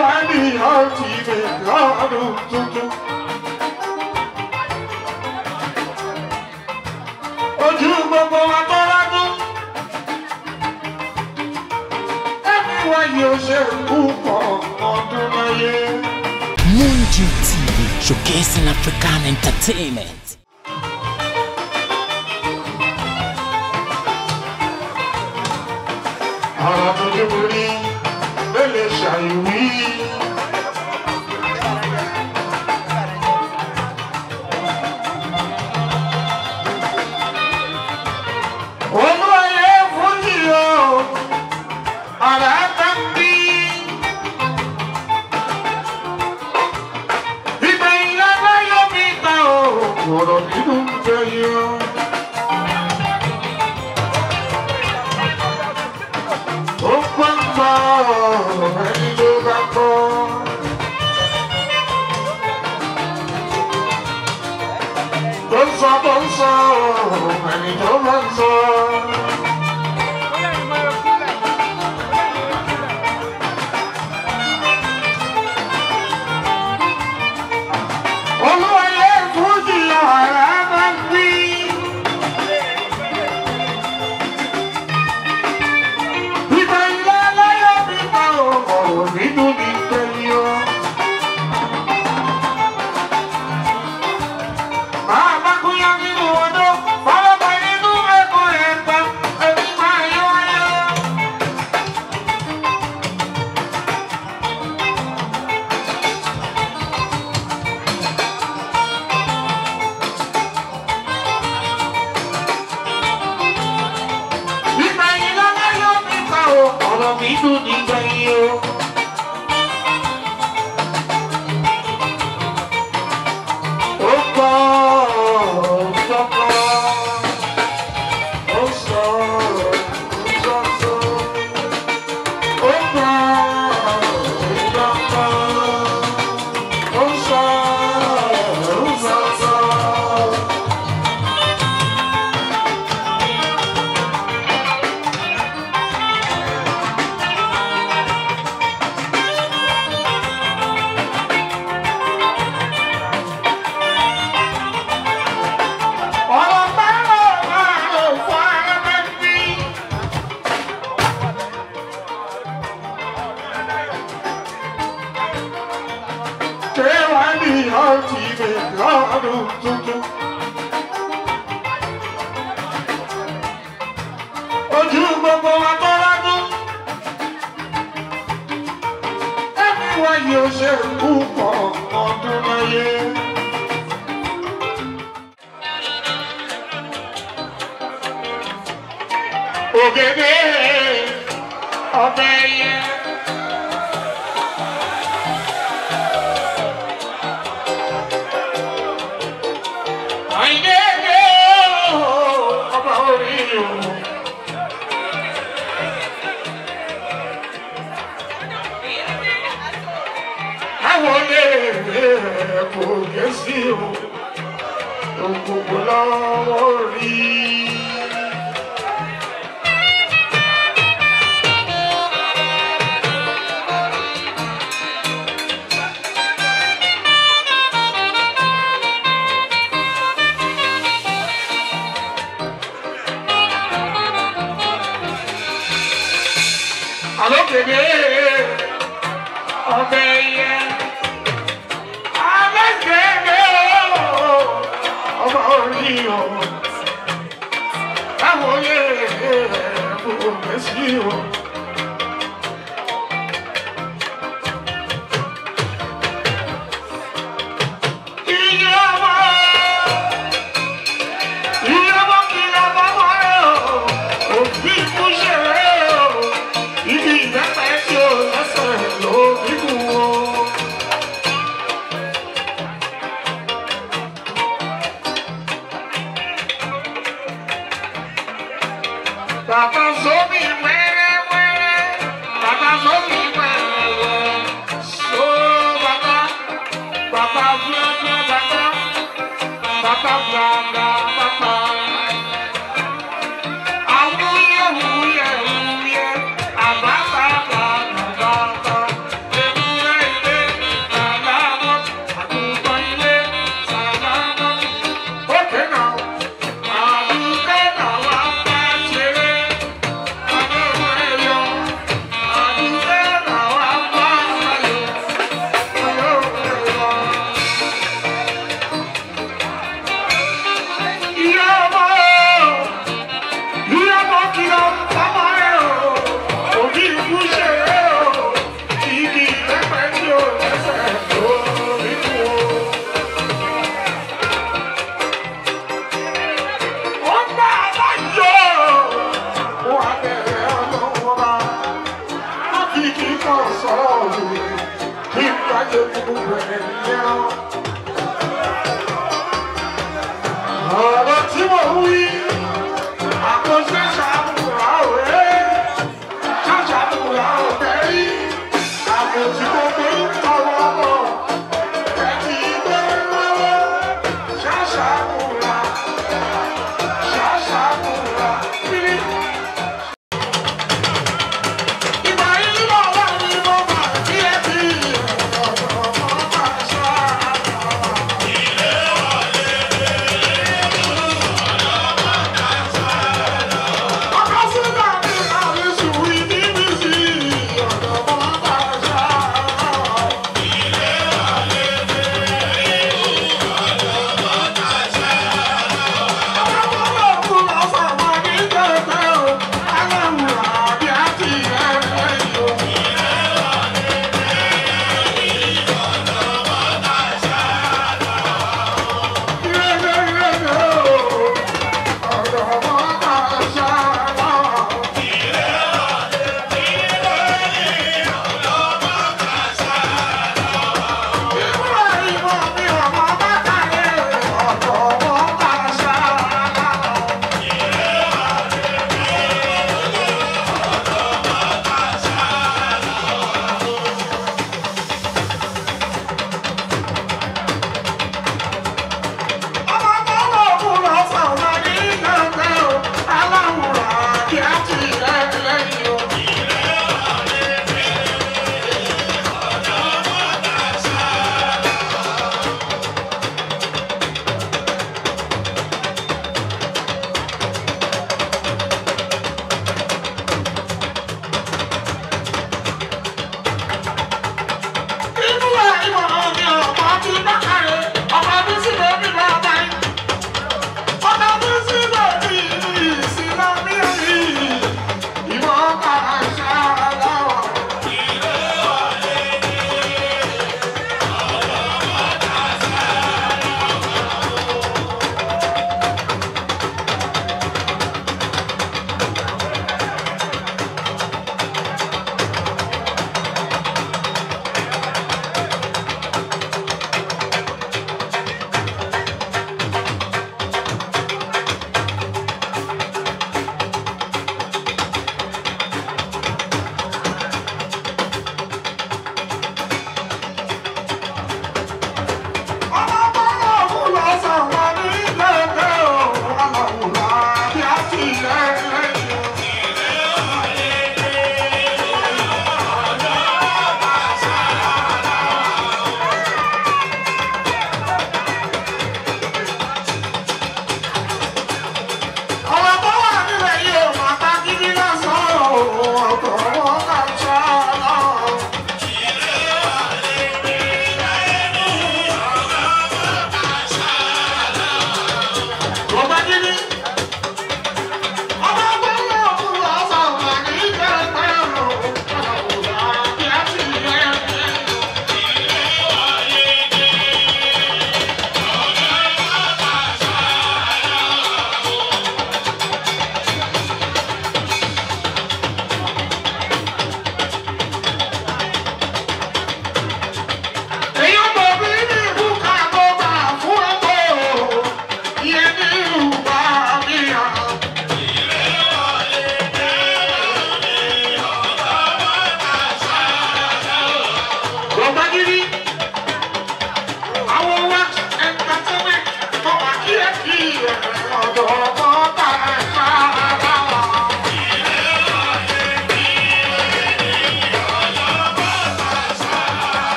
wá ní ọtí mi lọ́dún tuntun. Ojú gbogbo wa tó lọ́dún. Ẹ̀mí wa yóò ṣe púpọ̀ ọdún láyé. Munji TV, showcasing African entertainment. Ọ̀rọ̀ tó dé borí ló lè ṣàìwí. Olúwayé fújì o, ọ̀rọ̀ àtàkì. Ìgbẹ̀yìn láláyọ̀ mi ta o, ọ̀rọ̀ nínú gbẹ̀yìn o. Ẹni ló bá kọ́. Tó ń sọ, ẹni tó bá ń sọ. Olúwayé fújì ọ̀rá bá ń bí. Nínú ní pẹ̀lú ọ. Máa bá kúnyá nínú ọdún, fọlọ́pàá nínú ẹ̀kọ́ ẹ̀gbá, ẹ̀mí máa yọ ayọ́. Ìgbẹ̀yìn lọ́lá yóò fi kà ó, ọ̀rọ̀ mi dùn ní gbẹ̀yìn o. Ọtí mi lọ́dún tuntun. Ojú gbogbo wa tó lọ́dún. Ẹ̀mí wa yóò ṣe púpọ̀ ọdún láyé. Ògèdè ọbẹ̀ yẹn. Kò yẹ sí o, gbogbo lọ́wọ́ rí. Àlókèdè ọbẹ̀ yẹn.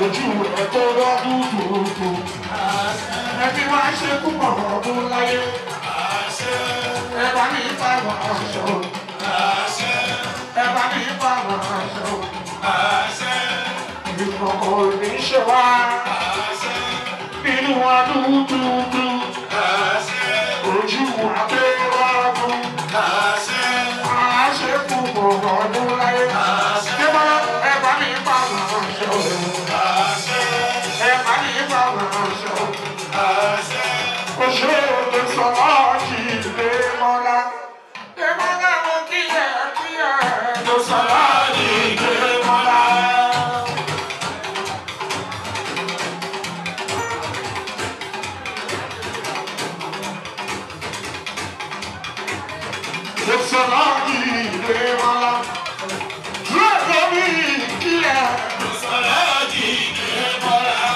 ojú ẹ̀ tó lọ́dún dúdú. Ẹbí wá ṣe púpọ̀ ọdún láyé. Ẹ bá mi bá wọn aṣọ. Ẹ bá mi bá wọn aṣọ. Ìkọ̀kọ̀ ní ṣe wá. Nínú ọdún dúdú. Ojú wa tó lọ́dún. Àṣẹ púpọ̀ ọdún láyé. Ẹ bá mi bá wọn aṣọ. Ẹ bá mi bá wọn aṣọ. Oṣù tó sọ ọ́ọ̀kì Démọ́lá. Démọ́lá mo kíyè tó sọ ọ́ọ̀kì Démọ́lá. Tó sọ ọ́ọ̀kì Démọ́lá. Lọ́dọ̀ mi kíyè tó sọ ọ́ọ̀kì Démọ́lá.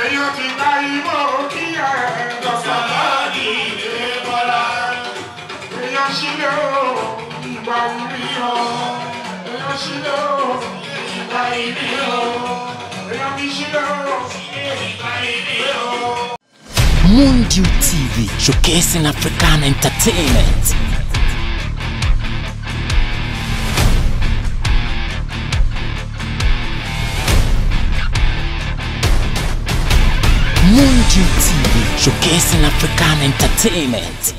Èyàn ti gba ìmọ̀ kí ẹ̀ lọ́sọ̀rọ̀ ìdè bọ́lá. Èyàn sílẹ̀ o, ìgbà ìbí o. Èyàn sílẹ̀ o, ìgbà ìbí o. Èyàn mi sílẹ̀ o, ìgbà ìbí o. Munju TV, showcasing African entertainment. Munju TV, showcasing African entertainment.